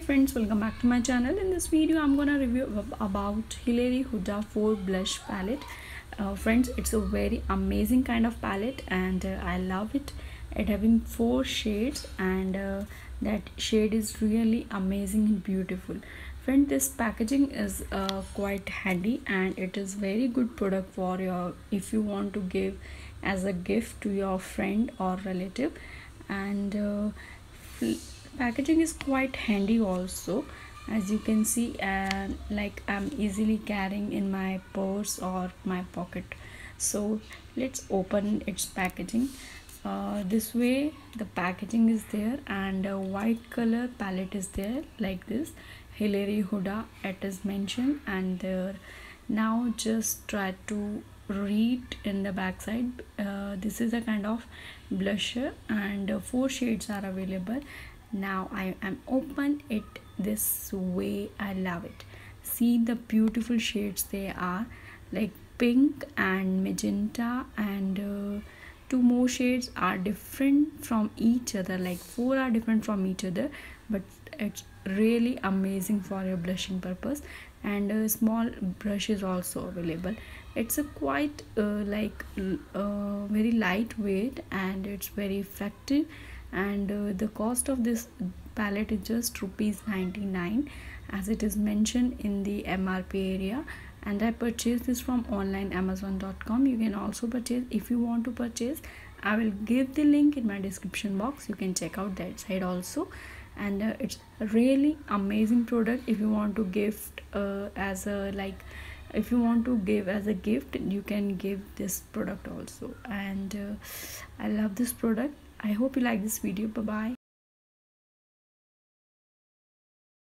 friends, welcome back to my channel. In this video I'm gonna review about Hilary Huda 4 blush palette. Friends, it's a very amazing kind of palette and I love it. It having 4 shades and that shade is really amazing and beautiful. Friend, this packaging is quite handy and it is very good product for your if you want to give as a gift to your friend or relative. And packaging is quite handy also, as you can see, and like I'm easily carrying in my purse or my pocket. So let's open its packaging. This way the packaging is there and a white color palette is there like this, Hilary Huda it is mentioned, and there now just try to read in the back side. This is a kind of blusher and 4 shades are available. Now I am open it this way. I love it. See the beautiful shades they are, like pink and magenta, and 2 more shades are different from each other, like 4 are different from each other, but it's really amazing for your blushing purpose. And a small brush is also available. It's a quite very lightweight and it's very effective, and the cost of this palette is just ₹99 as it is mentioned in the MRP area. And I purchased this from online amazon.com. You can also purchase if you want to purchase. I will give the link in my description box. You can check out that side also. And it's a really amazing product if you want to gift as a if you want to give as a gift, you can give this product also. And I love this product. I hope you like this video. Bye bye.